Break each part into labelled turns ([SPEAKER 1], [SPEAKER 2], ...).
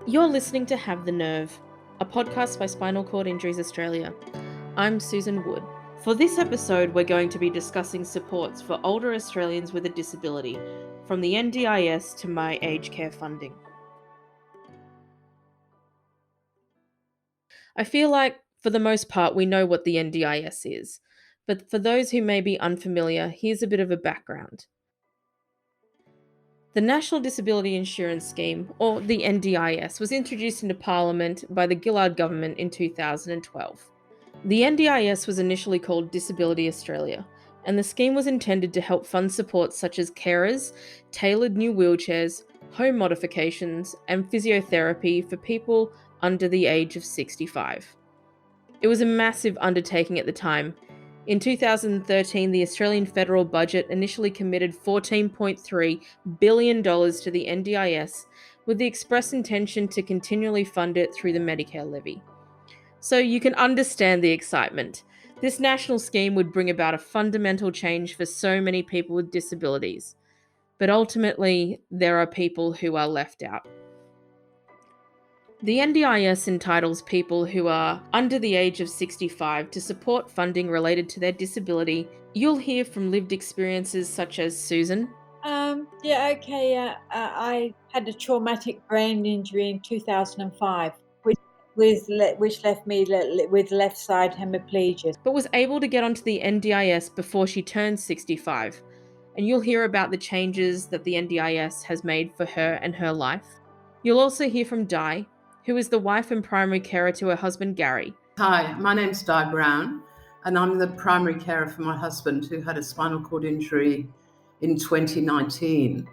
[SPEAKER 1] You're listening to Have the Nerve, a podcast by Spinal Cord Injuries Australia. I'm Susan Wood. For this episode, we're going to be discussing supports for older Australians with a disability, from the NDIS to my aged care funding. I feel like, for the most part, we know what the NDIS is, but for those who may be unfamiliar, here's a bit of a background. The National Disability Insurance Scheme, or the NDIS, was introduced into Parliament by the Gillard government in 2012. The NDIS was initially called Disability Australia, and the scheme was intended to help fund supports such as carers, tailored new wheelchairs, home modifications, and physiotherapy for people under the age of 65. It was a massive undertaking at the time. In 2013, the Australian federal budget initially committed $14.3 billion to the NDIS, with the express intention to continually fund it through the Medicare levy. So you can understand the excitement. This national scheme would bring about a fundamental change for so many people with disabilities. But ultimately, there are people who are left out. The NDIS entitles people who are under the age of 65 to support funding related to their disability. You'll hear from lived experiences such as Susan.
[SPEAKER 2] I had a traumatic brain injury in 2005, which left me with left side hemiplegia.
[SPEAKER 1] But was able to get onto the NDIS before she turned 65. And you'll hear about the changes that the NDIS has made for her and her life. You'll also hear from Di, who is the wife and primary carer to her husband Gary.
[SPEAKER 3] Hi, my name's Di Brown, and I'm the primary carer for my husband who had a spinal cord injury in 2019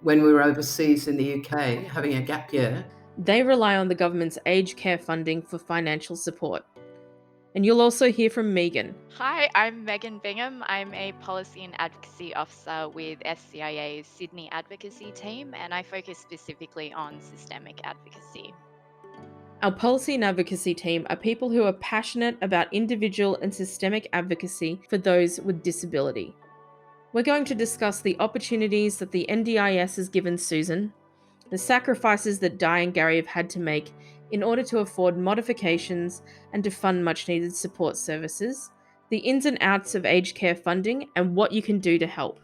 [SPEAKER 3] when we were overseas in the UK having a gap year.
[SPEAKER 1] They rely on the government's aged care funding for financial support. And you'll also hear from Megan.
[SPEAKER 4] Hi, I'm Megan Bingham. I'm a Policy and Advocacy Officer with SCIA's Sydney Advocacy team, and I focus specifically on systemic advocacy.
[SPEAKER 1] Our policy and advocacy team are people who are passionate about individual and systemic advocacy for those with disability. We're going to discuss the opportunities that the NDIS has given Susan, the sacrifices that Di and Gary have had to make in order to afford modifications and to fund much needed support services, the ins and outs of aged care funding, and what you can do to help.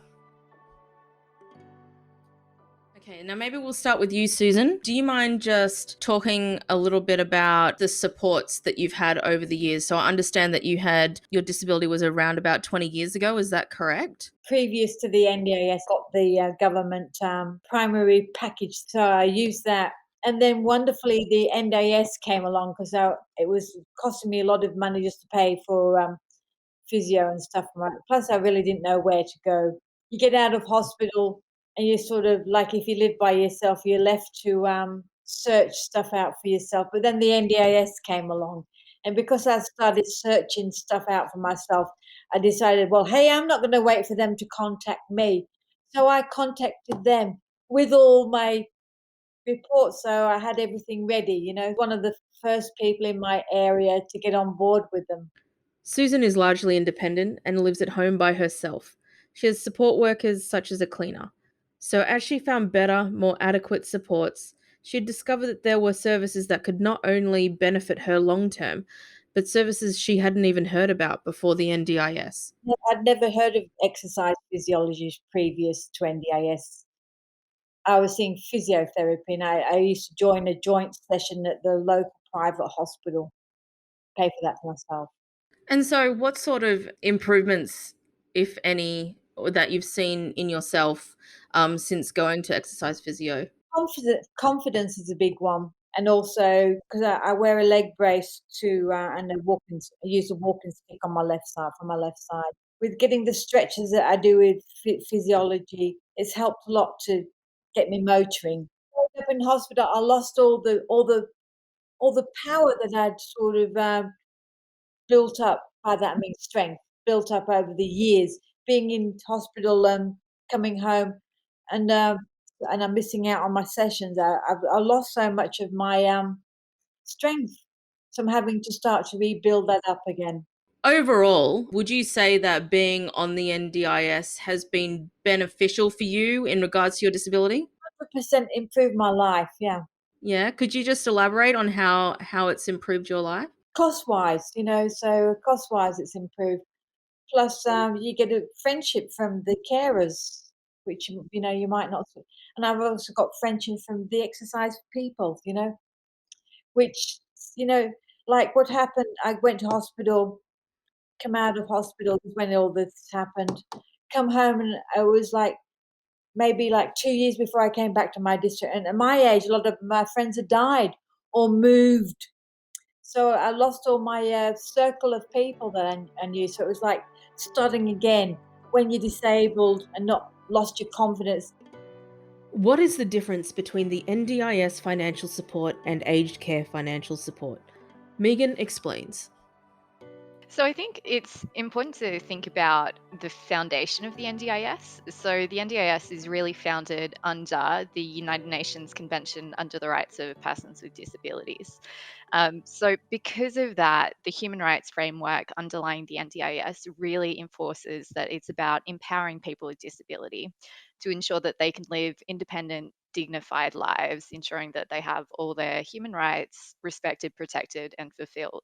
[SPEAKER 1] Okay, now maybe we'll start with you, Susan. Do you mind just talking a little bit about the supports that you've had over the years? So I understand that your disability was around about 20 years ago, is that correct?
[SPEAKER 2] Previous to the NDIS, got the government primary package, so I used that. And then wonderfully, the NDIS came along because it was costing me a lot of money just to pay for physio and stuff. Plus, I really didn't know where to go. You get out of hospital, and you're sort of like, if you live by yourself, you're left to search stuff out for yourself. But then the NDIS came along. And because I started searching stuff out for myself, I decided, well, hey, I'm not going to wait for them to contact me. So I contacted them with all my reports. So I had everything ready, one of the first people in my area to get on board with them.
[SPEAKER 1] Susan is largely independent and lives at home by herself. She has support workers such as a cleaner. So as she found better, more adequate supports, she had discovered that there were services that could not only benefit her long term, but services she hadn't even heard about before the NDIS.
[SPEAKER 2] I'd never heard of exercise physiology previous to NDIS. I was seeing physiotherapy, and I used to join a joint session at the local private hospital, pay for that for myself.
[SPEAKER 1] And so what sort of improvements, if any, that you've seen in yourself since going to exercise physio?
[SPEAKER 2] Confidence is a big one, and also because I wear a leg brace and I use a walking stick on my left side for my left side. With getting the stretches that I do with physiology, it's helped a lot to get me motoring. Up in hospital, I lost all the power that I'd sort of built up. By that I mean strength, built up over the years being in hospital, coming home, and I'm missing out on my sessions. I lost so much of my strength, so I'm having to start to rebuild that up again.
[SPEAKER 1] Overall, would you say that being on the NDIS has been beneficial for you in regards to your disability?
[SPEAKER 2] 100% improved my life, yeah.
[SPEAKER 1] Yeah, could you just elaborate on how it's improved your life?
[SPEAKER 2] Cost-wise, so cost-wise, it's improved. Plus, you get a friendship from the carers, which, you might not and I've also got friendship from the exercise people, which, you know, like what happened, I went to hospital, come out of hospital when all this happened, come home, and I was like maybe like 2 years before I came back to my district, and at my age, a lot of my friends had died or moved. So I lost all my, circle of people that I knew, so it was like starting again when you're disabled and not lost your confidence.
[SPEAKER 1] What is the difference between the NDIS financial support and aged care financial support? Megan explains.
[SPEAKER 4] So I think it's important to think about the foundation of the NDIS. So the NDIS is really founded under the United Nations Convention under the Rights of Persons with Disabilities. So because of that, the human rights framework underlying the NDIS really enforces that it's about empowering people with disability to ensure that they can live independent, dignified lives, ensuring that they have all their human rights respected, protected, and fulfilled.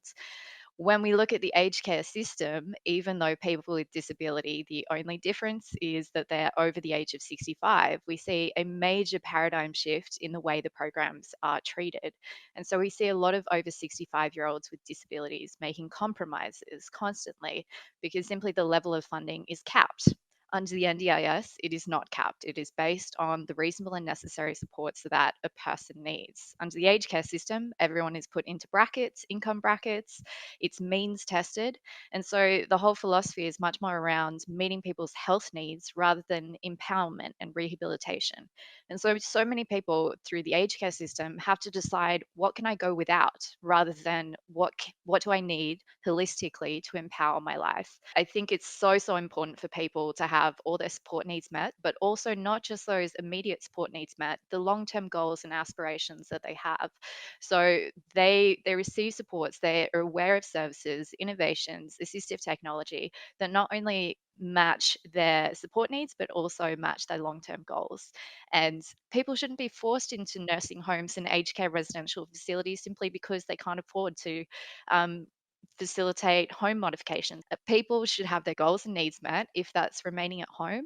[SPEAKER 4] When we look at the aged care system, even though people with disability, the only difference is that they're over the age of 65, we see a major paradigm shift in the way the programs are treated. And so we see a lot of over 65-year-olds with disabilities making compromises constantly because simply the level of funding is capped. Under the NDIS, it is not capped. It is based on the reasonable and necessary supports that a person needs. Under the aged care system, everyone is put into brackets, income brackets, it's means tested. And so the whole philosophy is much more around meeting people's health needs rather than empowerment and rehabilitation. And so many people through the aged care system have to decide what can I go without rather than what do I need holistically to empower my life. I think it's so important for people to have all their support needs met, but also not just those immediate support needs met, the long-term goals and aspirations that they have. So they receive supports, they are aware of services, innovations, assistive technology that not only match their support needs, but also match their long term goals. And people shouldn't be forced into nursing homes and aged care residential facilities simply because they can't afford to. Facilitate home modifications. People should have their goals and needs met. If that's remaining at home,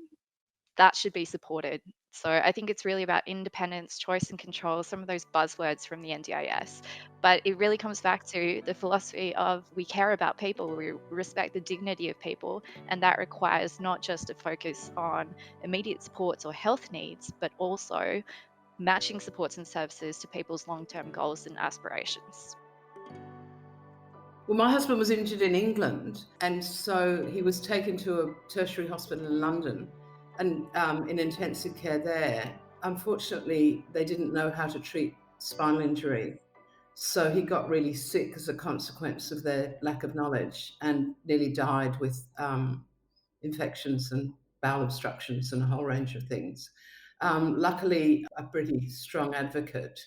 [SPEAKER 4] that should be supported. So I think it's really about independence, choice, and control, some of those buzzwords from the NDIS. But it really comes back to the philosophy of we care about people, we respect the dignity of people, and that requires not just a focus on immediate supports or health needs, but also matching supports and services to people's long term goals and aspirations.
[SPEAKER 3] Well, my husband was injured in England, and so he was taken to a tertiary hospital in London and in intensive care there. Unfortunately, they didn't know how to treat spinal injury. So he got really sick as a consequence of their lack of knowledge and nearly died with infections and bowel obstructions and a whole range of things. Luckily, a pretty strong advocate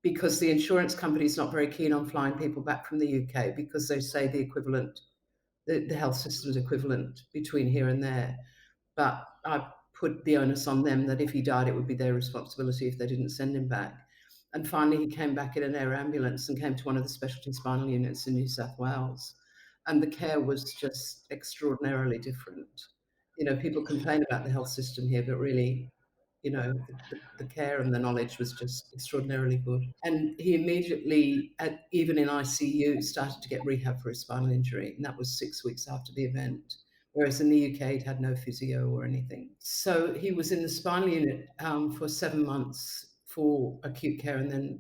[SPEAKER 3] because the insurance company is not very keen on flying people back from the UK because they say the equivalent, the health system's equivalent between here and there. But I put the onus on them that if he died, it would be their responsibility if they didn't send him back. And finally, he came back in an air ambulance and came to one of the specialty spinal units in New South Wales. And the care was just extraordinarily different. People complain about the health system here, but really, the care and the knowledge was just extraordinarily good. And he immediately, even in ICU, started to get rehab for his spinal injury. And that was 6 weeks after the event. Whereas in the UK, he'd had no physio or anything. So he was in the spinal unit for 7 months for acute care and then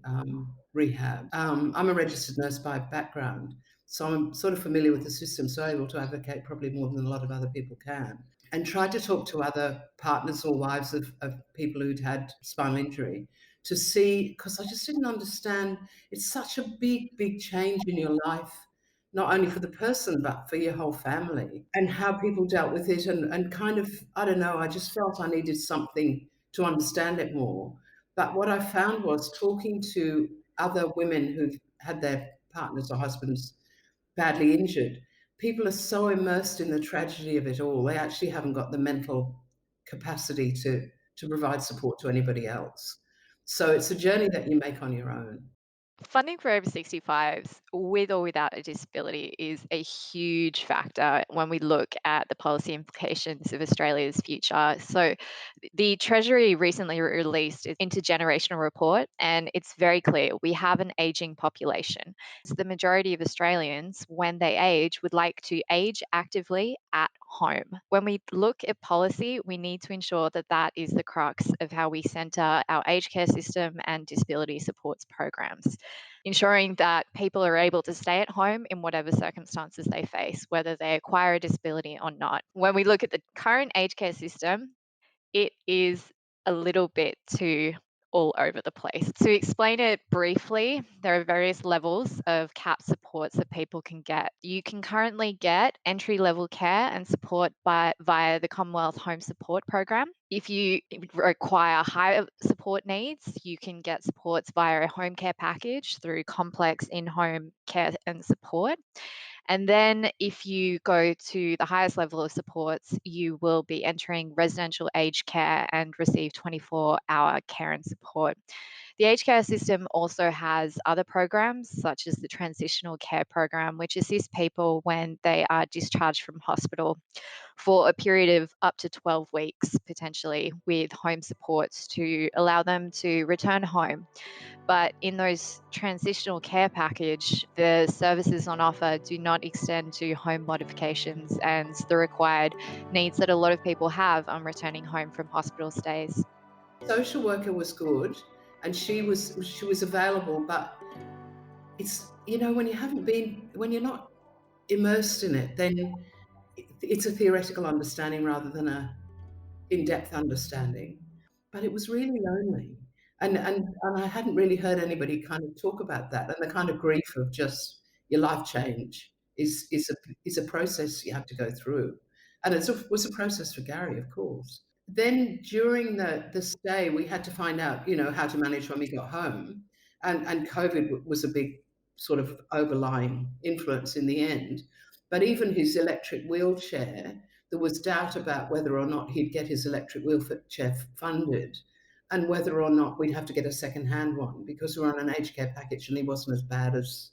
[SPEAKER 3] rehab. I'm a registered nurse by background, so I'm sort of familiar with the system, so able to advocate probably more than a lot of other people can. And tried to talk to other partners or wives of people who'd had spinal injury to see, because I just didn't understand. It's such a big change in your life, not only for the person, but for your whole family, and how people dealt with it. And kind of, I don't know, I just felt I needed something to understand it more. But what I found was talking to other women who've had their partners or husbands badly injured, people are so immersed in the tragedy of it all, they actually haven't got the mental capacity to provide support to anybody else. So it's a journey that you make on your own.
[SPEAKER 4] Funding for over 65s, with or without a disability, is a huge factor when we look at the policy implications of Australia's future. So, the Treasury recently released its intergenerational report, and it's very clear we have an aging population. So the majority of Australians, when they age, would like to age actively at home. When we look at policy, we need to ensure that that is the crux of how we centre our aged care system and disability supports programs, ensuring that people are able to stay at home in whatever circumstances they face, whether they acquire a disability or not. When we look at the current aged care system, it is a little bit too all over the place. To explain it briefly, there are various levels of CAP supports that people can get. You can currently get entry level care and support via the Commonwealth Home Support Program. If you require higher support needs, you can get supports via a home care package through complex in home care and support. And then if you go to the highest level of supports, you will be entering residential aged care and receive 24-hour care and support. The aged care system also has other programs, such as the transitional care program, which assists people when they are discharged from hospital for a period of up to 12 weeks, potentially, with home supports to allow them to return home. But in those transitional care package, the services on offer do not extend to home modifications and the required needs that a lot of people have on returning home from hospital stays.
[SPEAKER 3] Social worker was good, and she was available, but it's, when you haven't been, when you're not immersed in it, then it's a theoretical understanding rather than a in-depth understanding. But it was really lonely, and I hadn't really heard anybody kind of talk about that, and the kind of grief of just your life change is a process you have to go through, and was a process for Gary, of course. Then during the stay, we had to find out, how to manage when we got home, and COVID was a big sort of overlying influence in the end. But even his electric wheelchair, there was doubt about whether or not he'd get his electric wheelchair funded, and whether or not we'd have to get a second-hand one because we were on an aged care package and he wasn't as bad as,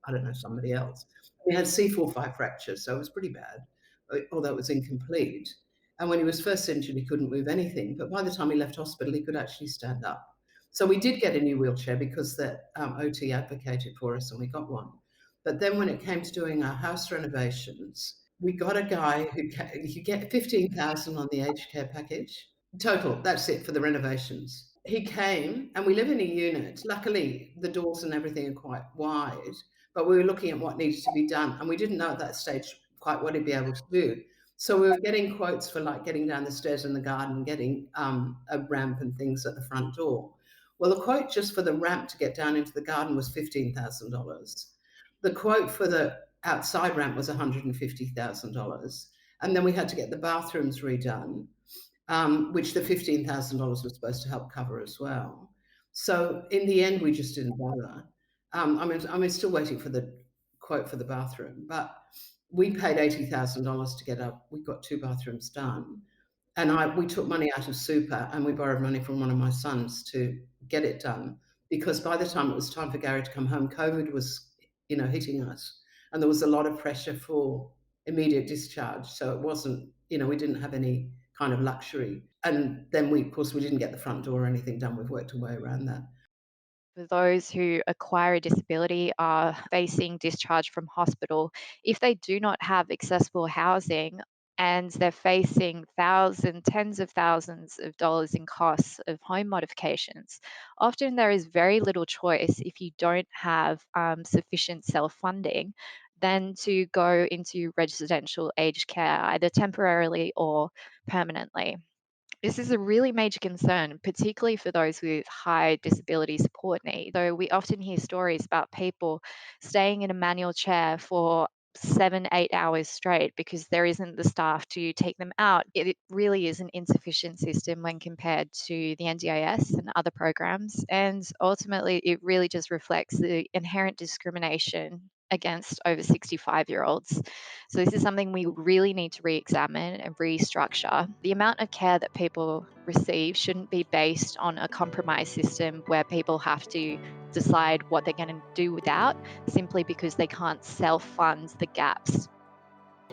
[SPEAKER 3] I don't know, somebody else. He had C4-5 fractures, so it was pretty bad, although it was incomplete. And when he was first injured, he couldn't move anything. But by the time he left hospital, he could actually stand up. So we did get a new wheelchair because the OT advocated for us, and we got one. But then when it came to doing our house renovations, we got a guy who could get 15,000 on the aged care package. Total, that's it for the renovations. He came, and we live in a unit. Luckily, the doors and everything are quite wide, but we were looking at what needed to be done, and we didn't know at that stage quite what he'd be able to do. So we were getting quotes for like getting down the stairs in the garden, getting a ramp and things at the front door. Well, the quote just for the ramp to get down into the garden was $15,000. The quote for the outside ramp was $150,000. And then we had to get the bathrooms redone, which the $15,000 was supposed to help cover as well. So in the end, we just didn't bother. I'm still waiting for the quote for the bathroom, but we paid $80,000 to get up. We got 2 bathrooms done, and we took money out of super, and we borrowed money from one of my sons to get it done. Because by the time it was time for Gary to come home, COVID was, hitting us, and there was a lot of pressure for immediate discharge. So it wasn't, we didn't have any kind of luxury. And then of course, we didn't get the front door or anything done. We've worked our way around that.
[SPEAKER 4] For those who acquire a disability are facing discharge from hospital, if they do not have accessible housing and they're facing tens of thousands of dollars in costs of home modifications, often there is very little choice if you don't have sufficient self funding than to go into residential aged care, either temporarily or permanently. This is a really major concern, particularly for those with high disability support needs. So we often hear stories about people staying in a manual chair for 7, 8 hours straight because there isn't the staff to take them out. It really is an insufficient system when compared to the NDIS and other programs. And ultimately, it really just reflects the inherent discrimination against over 65-year-olds. So this is something we really need to re-examine and restructure. The amount of care that people receive shouldn't be based on a compromise system where people have to decide what they're going to do without simply because they can't self-fund the gaps.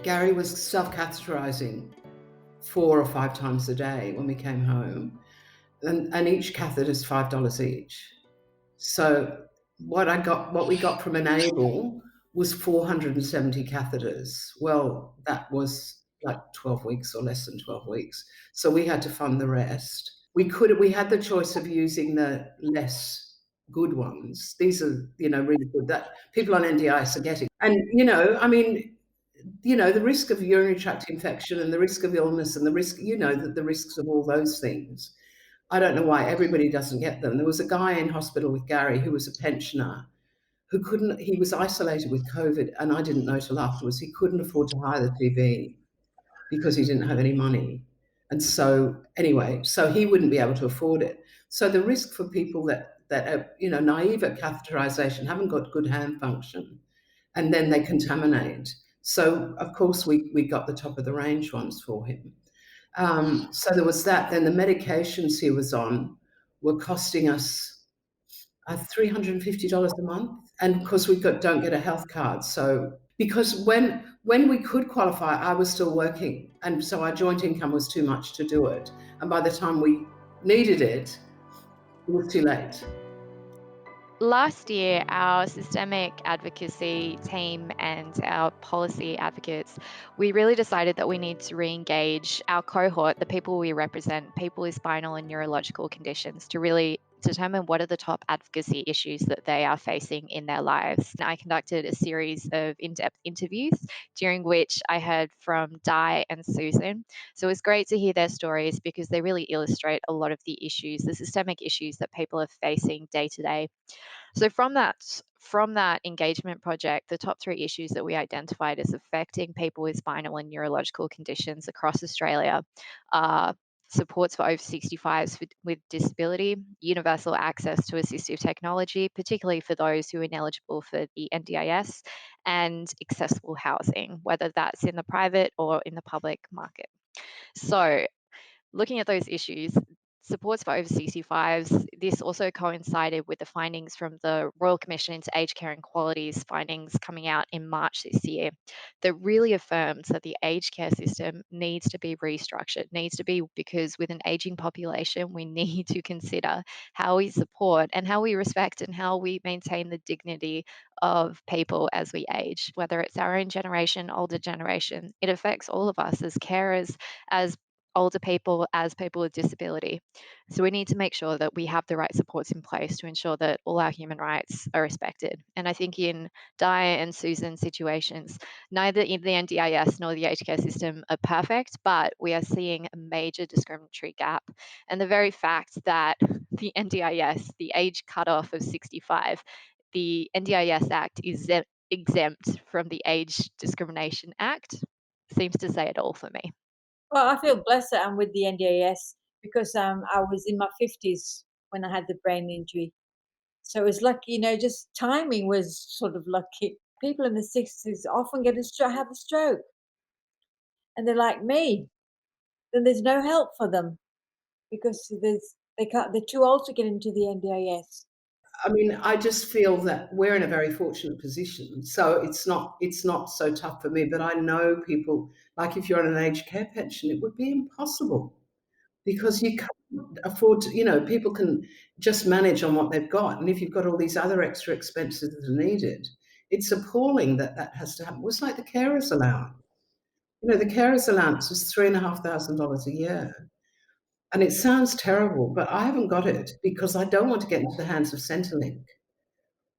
[SPEAKER 3] Gary was self-catheterizing 4 or 5 times a day when we came home, and each catheter is $5 each. So what we got from Enable was 470 catheters. Well, that was like 12 weeks or less than 12 weeks. So we had to fund the rest. We had the choice of using the less good ones. These are, really good that people on NDIS are getting. And, I mean, the risk of urinary tract infection and the risk of illness and the risk, the risks of all those things. I don't know why everybody doesn't get them. There was a guy in hospital with Gary who was a pensioner he was isolated with COVID, and I didn't know till afterwards, he couldn't afford to hire the TV because he didn't have any money. And so anyway, so he wouldn't be able to afford it. So the risk for people that are, naive at catheterization, haven't got good hand function, and then they contaminate. So of course we got the top of the range ones for him. So there was that. Then the medications he was on were costing us $350 a month, and of course we don't get a health card. So because when we could qualify, I was still working, and so our joint income was too much to do it. And by the time we needed it, it was too late.
[SPEAKER 4] Last year, our systemic advocacy team and our policy advocates, we really decided that we need to re-engage our cohort, the people we represent, people with spinal and neurological conditions, to really determine what are the top advocacy issues that they are facing in their lives. And I conducted a series of in-depth interviews during which I heard from Di and Susan. So it was great to hear their stories because they really illustrate a lot of the issues, the systemic issues that people are facing day to day. So from that engagement project, the top 3 issues that we identified as affecting people with spinal and neurological conditions across Australia are supports for over 65s with disability, universal access to assistive technology, particularly for those who are ineligible for the NDIS, and accessible housing, whether that's in the private or in the public market. So looking at those issues, supports for over 65s, this also coincided with the findings from the Royal Commission into Aged Care and Quality's findings coming out in March this year that really affirms that the aged care system needs to be restructured, because with an aging population, we need to consider how we support and how we respect and how we maintain the dignity of people as we age, whether it's our own generation, older generation. It affects all of us as carers, as older people, as people with disability. So we need to make sure that we have the right supports in place to ensure that all our human rights are respected. And I think in Di and Susan's situations, neither in the NDIS nor the aged care system are perfect, but we are seeing a major discriminatory gap. And the very fact that the NDIS, the age cutoff of 65, the NDIS Act is exempt from the Age Discrimination Act, seems to say it all for me.
[SPEAKER 2] Well, I feel blessed that I'm with the NDIS because I was in my 50s when I had the brain injury. So it was lucky, just timing was sort of lucky. People in the 60s often have a stroke, and they're like me. Then there's no help for them because they're too old to get into the NDIS.
[SPEAKER 3] I mean, I just feel that we're in a very fortunate position. So it's not so tough for me, but I know people, like if you're on an aged care pension, it would be impossible because you can't afford to, people can just manage on what they've got. And if you've got all these other extra expenses that are needed, it's appalling that has to happen. It was like the carers allowance. The carers allowance was $3,500 a year. And it sounds terrible, but I haven't got it because I don't want to get into the hands of Centrelink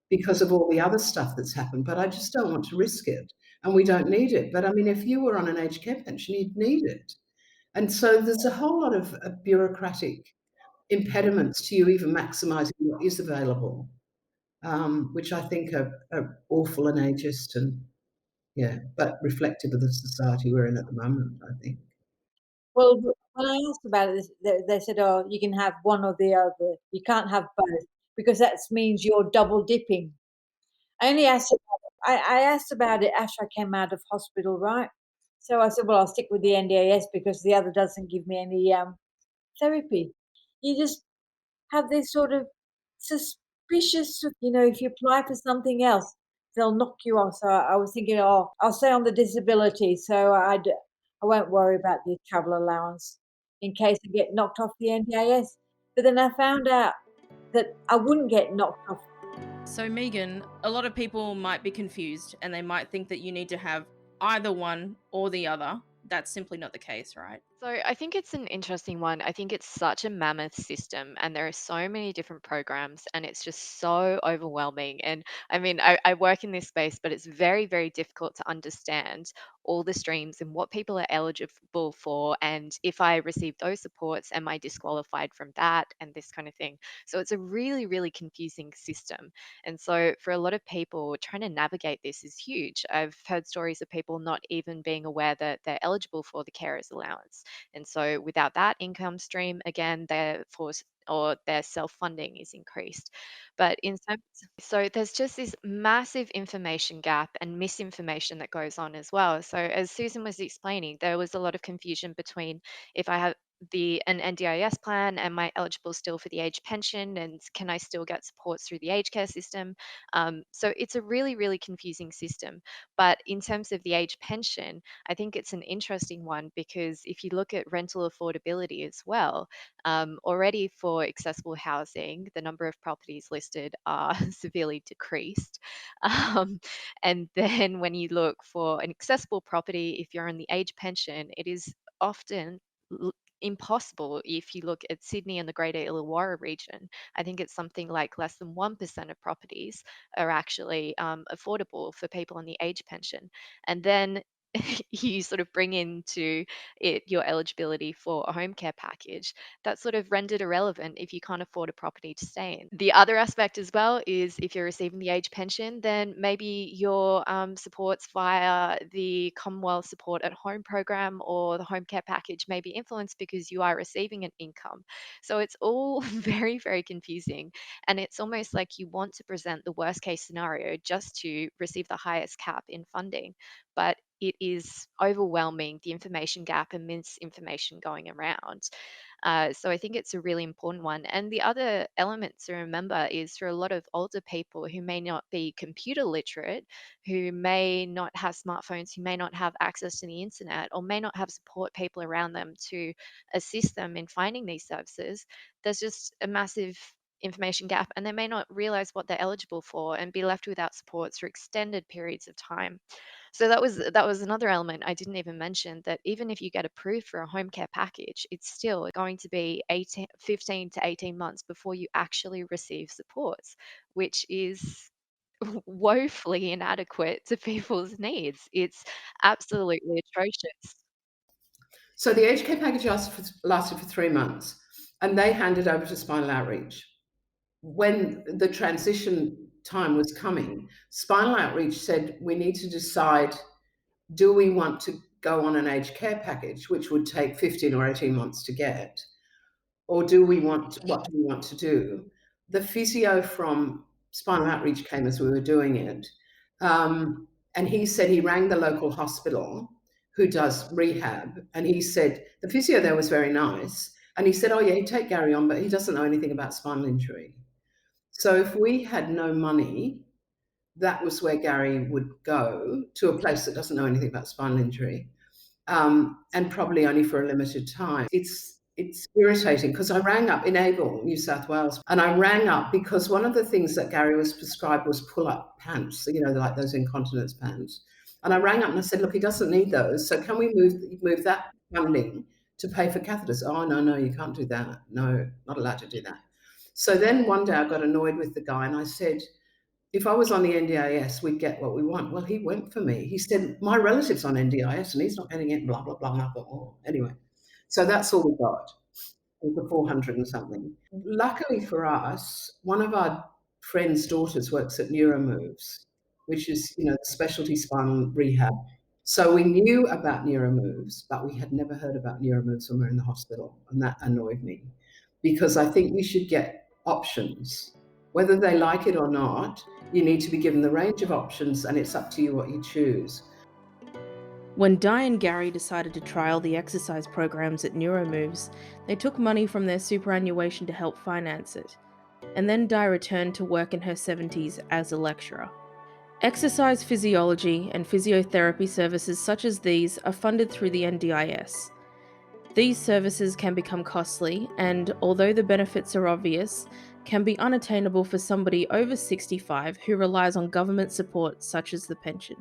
[SPEAKER 3] because of all the other stuff that's happened, but I just don't want to risk it. And we don't need it. But I mean, if you were on an aged care pension, you'd need it. And so there's a whole lot of bureaucratic impediments to you even maximising what is available, which I think are awful and ageist and, but reflective of the society we're in at the moment, I think.
[SPEAKER 2] Well, when I asked about it, they said, "Oh, you can have one or the other. You can't have both because that means you're double dipping." I only asked I asked about it after I came out of hospital, right? So I said, well, I'll stick with the NDIS because the other doesn't give me any therapy. You just have this sort of suspicious, if you apply for something else, they'll knock you off. So I was thinking, oh, I'll stay on the disability, so I won't worry about the travel allowance in case I get knocked off the NDIS. But then I found out that I wouldn't get knocked off.
[SPEAKER 1] So, Megan, a lot of people might be confused and they might think that you need to have either one or the other. That's simply not the case, right?
[SPEAKER 4] So I think it's an interesting one. I think it's such a mammoth system, and there are so many different programs, and it's just so overwhelming. And I mean, I work in this space, but it's very, very difficult to understand all the streams and what people are eligible for. And if I receive those supports, am I disqualified from that and this kind of thing? So it's a really, really confusing system. And so for a lot of people, trying to navigate this is huge. I've heard stories of people not even being aware that they're eligible for the carers allowance. And so without that income stream, again, their force or their self-funding is increased. But in some, so there's just this massive information gap and misinformation that goes on as well. So as Susan was explaining, there was a lot of confusion between if I have an NDIS plan, am I eligible still for the age pension, and can I still get supports through the aged care system? So it's a really, really confusing system. But in terms of the age pension, I think it's an interesting one because if you look at rental affordability as well, already for accessible housing, the number of properties listed are severely decreased. Um, and then when you look for an accessible property, if you're on the age pension, it is often l- impossible if you look at Sydney and the Greater Illawarra region. I think it's something like less than 1% of properties are actually affordable for people on the age pension. And then you sort of bring into it your eligibility for a home care package, that's sort of rendered irrelevant if you can't afford a property to stay in. The other aspect as well is if you're receiving the age pension, then maybe your supports via the Commonwealth Support at Home program or the home care package may be influenced because you are receiving an income. So it's all very, very confusing. And it's almost like you want to present the worst case scenario just to receive the highest cap in funding. But it is overwhelming, the information gap and misinformation going around. So I think it's a really important one. And the other element to remember is for a lot of older people who may not be computer literate, who may not have smartphones, who may not have access to the internet, or may not have support people around them to assist them in finding these services, there's just a massive information gap, and they may not realize what they're eligible for and be left without supports for extended periods of time. So that was another element I didn't even mention, that even if you get approved for a home care package, it's still going to be 15 to 18 months before you actually receive supports, which is woefully inadequate to people's needs. It's absolutely atrocious.
[SPEAKER 3] So the aged care package lasted for 3 months, and they handed over to Spinal Outreach. When the transition time was coming, Spinal Outreach said, we need to decide, do we want to go on an aged care package, which would take 15 or 18 months to get, or what do we want to do? The physio from Spinal Outreach came as we were doing it, and he said he rang the local hospital who does rehab, and he said the physio there was very nice, and he said, oh yeah, you take Gary on, but he doesn't know anything about spinal injury. So if we had no money, that was where Gary would go, to a place that doesn't know anything about spinal injury, and probably only for a limited time. It's irritating because I rang up in Able, New South Wales, and I rang up because one of the things that Gary was prescribed was pull-up pants, like those incontinence pants. And I rang up and I said, look, he doesn't need those, so can we move that funding to pay for catheters? Oh, no, you can't do that. No, not allowed to do that. So then one day I got annoyed with the guy and I said, if I was on the NDIS, we'd get what we want. Well, he went for me. He said, my relative's on NDIS and he's not getting it, blah, blah, blah. And I thought, oh, anyway. So that's all we got, the 400 and something. Luckily for us, one of our friend's daughters works at Neuromoves, which is, the specialty spinal rehab. So we knew about Neuromoves, but we had never heard about Neuromoves when we were in the hospital. And that annoyed me because I think we should get options. Whether they like it or not, you need to be given the range of options, and it's up to you what you choose.
[SPEAKER 1] When Di and Gary decided to trial the exercise programs at NeuroMoves, they took money from their superannuation to help finance it. And then Di returned to work in her 70s as a lecturer. Exercise physiology and physiotherapy services such as these are funded through the NDIS. These services can become costly and, although the benefits are obvious, can be unattainable for somebody over 65 who relies on government support such as the pension.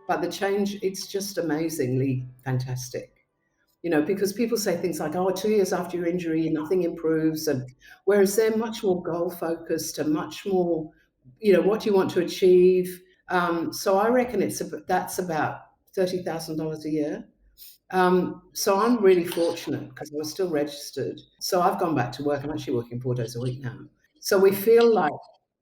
[SPEAKER 3] But the change, it's just amazingly fantastic. Because people say things like, oh, 2 years after your injury, nothing improves. And whereas they're much more goal focused and much more, what do you want to achieve? So I reckon that's about $30,000 a year. So I'm really fortunate because I was still registered. So I've gone back to work. I'm actually working 4 days a week now. So we feel like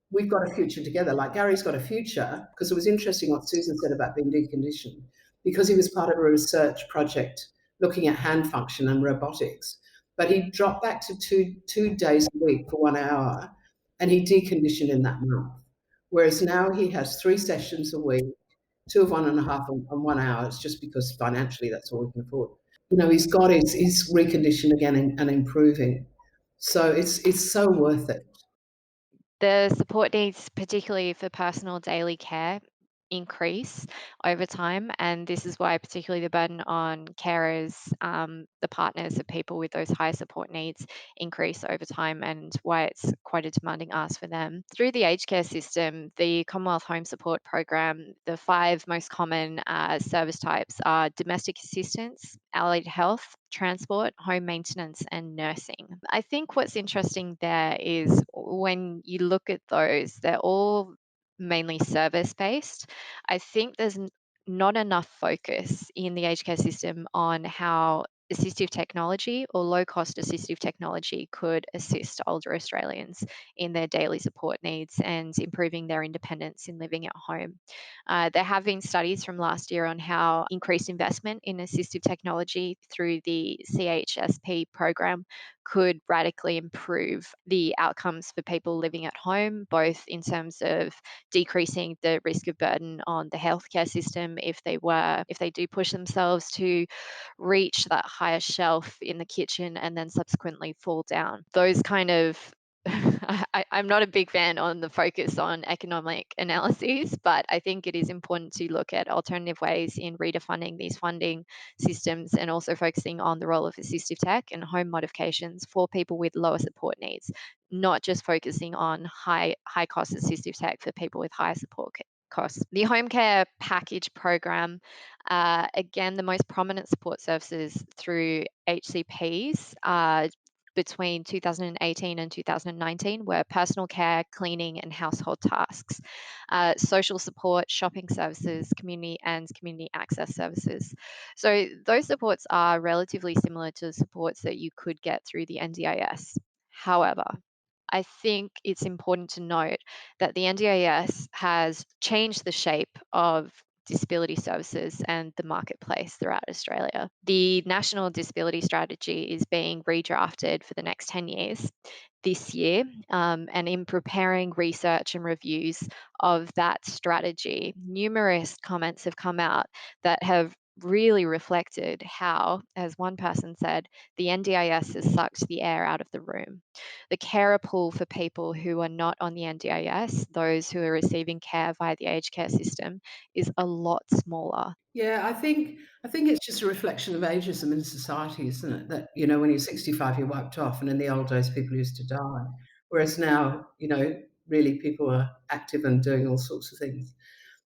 [SPEAKER 3] we've got a future together. Like Gary's got a future, because it was interesting what Susan said about being deconditioned, because he was part of a research project looking at hand function and robotics. But he dropped back to two days a week for 1 hour, and he deconditioned in that month. Whereas now he has 3 sessions a week, 2 of 1.5 and 1 hour. It's just because financially that's all we can afford. He's got his reconditioned again and improving. So it's so worth it.
[SPEAKER 4] The support needs, particularly for personal daily care, increase over time. And this is why, particularly, the burden on carers, the partners of people with those high support needs, increase over time, and why it's quite a demanding ask for them. Through the aged care system, the Commonwealth Home Support Program, the 5 most common service types are domestic assistance, allied health, transport, home maintenance, and nursing. I think what's interesting there is when you look at those, they're all mainly service based. I think there's not enough focus in the aged care system on how assistive technology or low cost assistive technology could assist older Australians in their daily support needs and improving their independence in living at home. There have been studies from last year on how increased investment in assistive technology through the CHSP program could radically improve the outcomes for people living at home, both in terms of decreasing the risk of burden on the healthcare system if they do push themselves to reach that higher shelf in the kitchen and then subsequently fall down. Those kind of I'm not a big fan on the focus on economic analyses, but I think it is important to look at alternative ways in redefunding these funding systems and also focusing on the role of assistive tech and home modifications for people with lower support needs, not just focusing on high cost assistive tech for people with higher support costs. The home care package program, again, the most prominent support services through HCPs between 2018 and 2019 were personal care, cleaning, and household tasks, social support, shopping services, community access services. So those supports are relatively similar to the supports that you could get through the NDIS. However, I think it's important to note that the NDIS has changed the shape of disability services and the marketplace throughout Australia. The National Disability Strategy is being redrafted for the next 10 years this year, and in preparing research and reviews of that strategy, numerous comments have come out that have really reflected how, as one person said, the NDIS has sucked the air out of the room. The carer pool for people who are not on the NDIS, those who are receiving care via the aged care system, is a lot smaller.
[SPEAKER 3] Yeah, I think it's just a reflection of ageism in society, isn't it? That, when you're 65, you're wiped off, and in the old days, people used to die. Whereas now, really people are active and doing all sorts of things.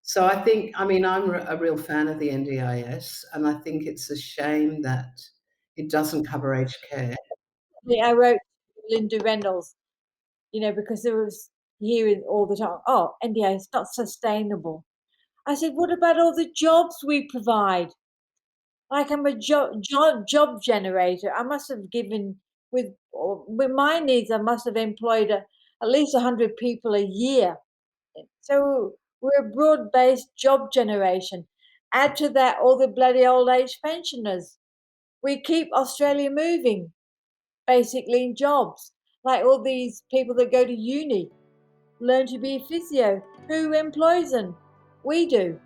[SPEAKER 3] So I'm a real fan of the NDIS, and I think it's a shame that it doesn't cover aged care.
[SPEAKER 2] I wrote Linda Reynolds, because there was hearing all the time, oh, NDIS is not sustainable. I said, what about all the jobs we provide? Like, I'm a job generator. I must have given with my needs. I must have employed at least 100 people a year. So we're a broad-based job generation. Add to that all the bloody old age pensioners. We keep Australia moving, basically in jobs. Like all these people that go to uni. learn to be a physio. Who employs them? We do.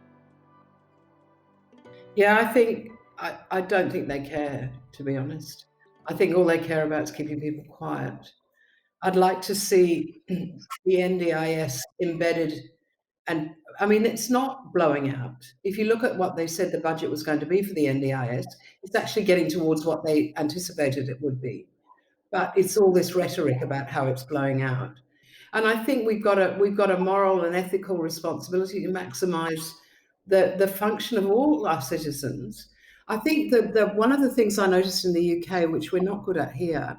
[SPEAKER 3] Yeah, I don't think they care, to be honest. I think all they care about is keeping people quiet. I'd like to see the NDIS embedded, and I mean, it's not blowing out. If you look at what they said the budget was going to be for the NDIS, it's actually getting towards what they anticipated it would be. But it's all this rhetoric about how it's blowing out. And I think we've got a moral and ethical responsibility to maximise the function of all our citizens. I think that one of the things I noticed in the UK, which we're not good at here,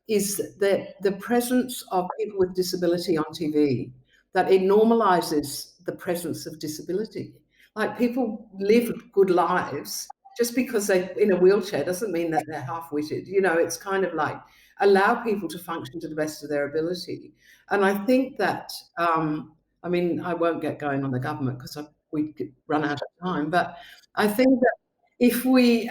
[SPEAKER 3] is that the presence of people with disability on TV, that it normalizes the presence of disability. Like, people live good lives. Just because they're in a wheelchair doesn't mean that they're half-witted. It's kind of like, allow people to function to the best of their ability. And I think that, I mean, I won't get going on the government because we could run out of time, but I think that if we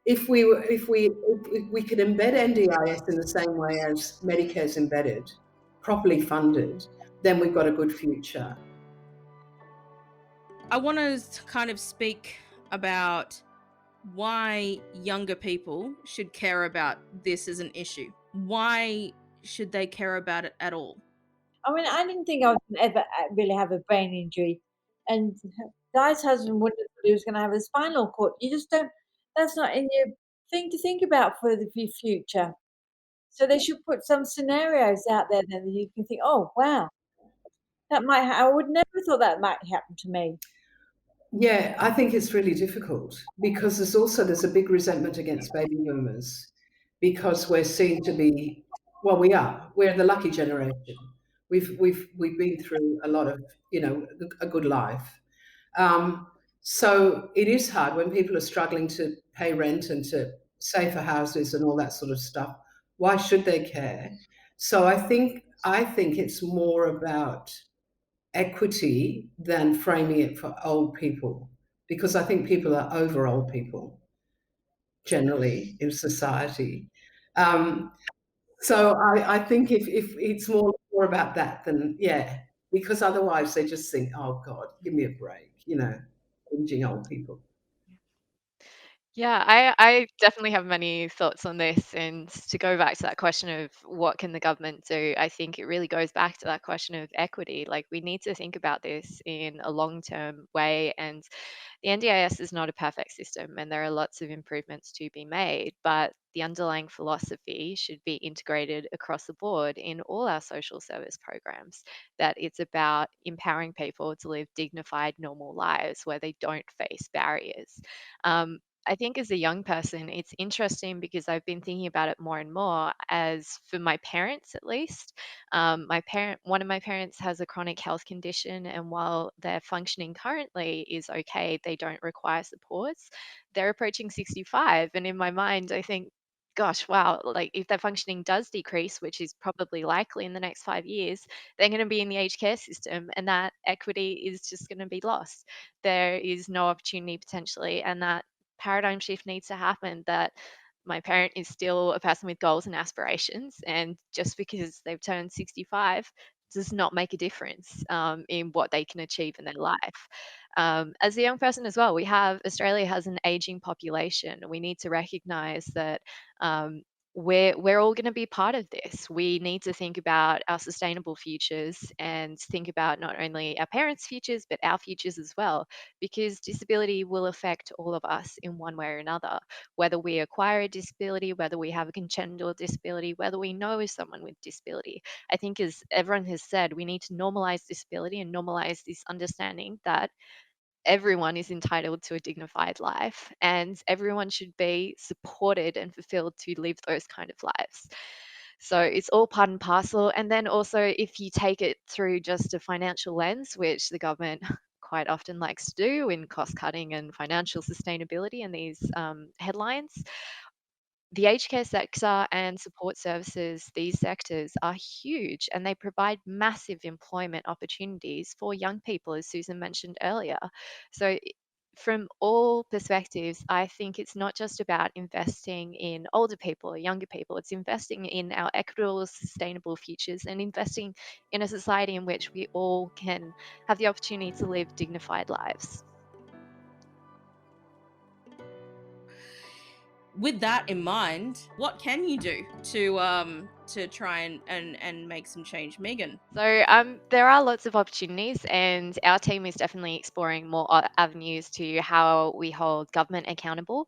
[SPEAKER 3] if we could embed NDIS in the same way as Medicare's embedded, properly funded, then we've got a good future.
[SPEAKER 1] I want to kind of speak about why younger people should care about this as an issue. Why should they care about it at all?
[SPEAKER 2] I mean, I didn't think I was gonna ever really have a brain injury, and Guy's husband wouldn't have thought he was going to have a spinal cord. You just don't. That's not in your thing to think about for the future. So they should put some scenarios out there that you can think, oh wow, that might. I would never thought that might happen to me.
[SPEAKER 3] Yeah, I think it's really difficult because there's a big resentment against baby boomers because we're seen to be, well, we're the lucky generation. We've been through a lot of, a good life. So it is hard when people are struggling to pay rent and to save for houses and all that sort of stuff. Why should they care? So I think it's more about equity than framing it for old people, because I think people are over old people generally in society. Um, so I think if it's more about that than, yeah, because otherwise they just think, oh God, give me a break, binging old people.
[SPEAKER 4] Yeah, I definitely have many thoughts on this. And to go back to that question of what can the government do, I think it really goes back to that question of equity. Like, we need to think about this in a long-term way. And the NDIS is not a perfect system, and there are lots of improvements to be made, but the underlying philosophy should be integrated across the board in all our social service programs, that it's about empowering people to live dignified, normal lives where they don't face barriers. Um, I think as a young person, it's interesting because I've been thinking about it more and more. As for my parents, at least, one of my parents has a chronic health condition, and while their functioning currently is okay, they don't require supports. They're approaching 65, and in my mind, I think, gosh, wow, like if their functioning does decrease, which is probably likely in the next 5 years, they're going to be in the aged care system, and that equity is just going to be lost. There is no opportunity potentially, and that paradigm shift needs to happen, that my parent is still a person with goals and aspirations, and just because they've turned 65 does not make a difference in what they can achieve in their life. As a young person as well, Australia has an aging population. We need to recognize that um, we're all going to be part of this. We need to think about our sustainable futures and think about not only our parents' futures, but our futures as well, because disability will affect all of us in one way or another, whether we acquire a disability, whether we have a congenital disability, whether we know someone with disability. I think, as everyone has said, we need to normalize disability and normalize this understanding that everyone is entitled to a dignified life and everyone should be supported and fulfilled to live those kind of lives. So it's all part and parcel. And then also, if you take it through just a financial lens, which the government quite often likes to do in cost cutting and financial sustainability and these headlines, the aged care sector and support services, these sectors are huge, and they provide massive employment opportunities for young people, as Susan mentioned earlier. So from all perspectives, I think it's not just about investing in older people or younger people, it's investing in our equitable, sustainable futures and investing in a society in which we all can have the opportunity to live dignified lives.
[SPEAKER 1] With that in mind, what can you do to try and make some change, Megan?
[SPEAKER 4] So there are lots of opportunities, and our team is definitely exploring more avenues to how we hold government accountable.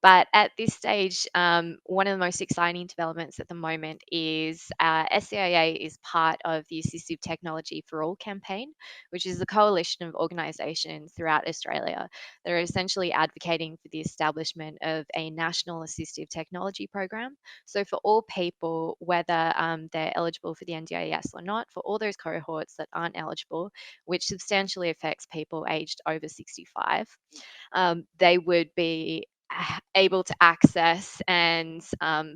[SPEAKER 4] But at this stage, one of the most exciting developments at the moment is SCIA is part of the Assistive Technology for All campaign, which is a coalition of organisations throughout Australia that are essentially advocating for the establishment of a national assistive technology program. So for all people, whether they're eligible for the NDIS or not, for all those cohorts that aren't eligible, which substantially affects people aged over 65, they would be able to access and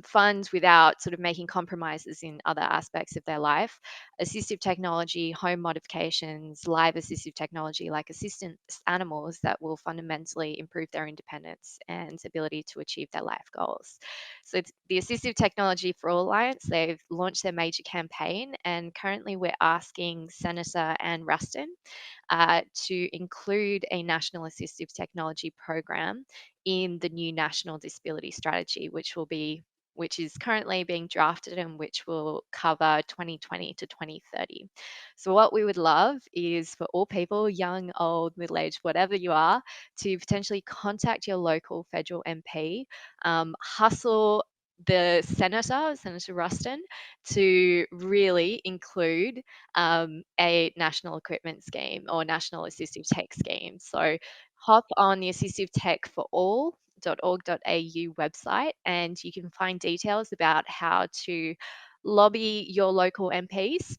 [SPEAKER 4] fund without sort of making compromises in other aspects of their life. Assistive technology, home modifications, live assistive technology like assistant animals that will fundamentally improve their independence and ability to achieve their life goals. So it's the Assistive Technology for All Alliance, they've launched their major campaign, and currently we're asking Senator Ann Ruston to include a national assistive technology program in the new national disability strategy, which is currently being drafted and which will cover 2020 to 2030. So what we would love is for all people, young, old, middle-aged, whatever you are, to potentially contact your local federal MP, hustle the Senator Ruston, to really include a national equipment scheme or national assistive tech scheme. So hop on the Assistive Tech for All .org.au website and you can find details about how to lobby your local MPs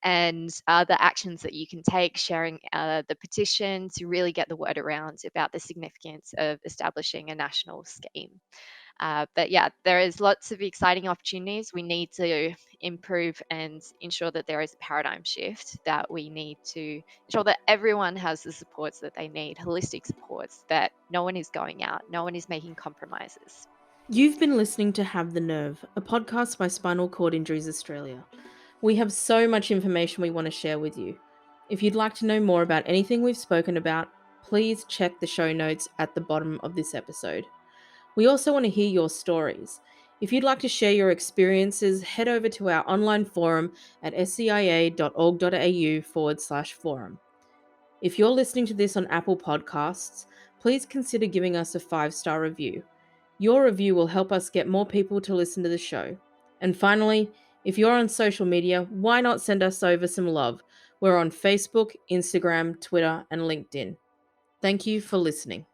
[SPEAKER 4] and the actions that you can take, sharing the petition to really get the word around about the significance of establishing a national scheme. But yeah, there is lots of exciting opportunities. We need to improve and ensure that there is a paradigm shift, that we need to ensure that everyone has the supports that they need, holistic supports, that no one is going out, no one is making compromises.
[SPEAKER 1] You've been listening to Have the Nerve, a podcast by Spinal Cord Injuries Australia. We have so much information we want to share with you. If you'd like to know more about anything we've spoken about, please check the show notes at the bottom of this episode. We also want to hear your stories. If you'd like to share your experiences, head over to our online forum at scia.org.au/forum. If you're listening to this on Apple Podcasts, please consider giving us a 5-star review. Your review will help us get more people to listen to the show. And finally, if you're on social media, why not send us over some love? We're on Facebook, Instagram, Twitter, and LinkedIn. Thank you for listening.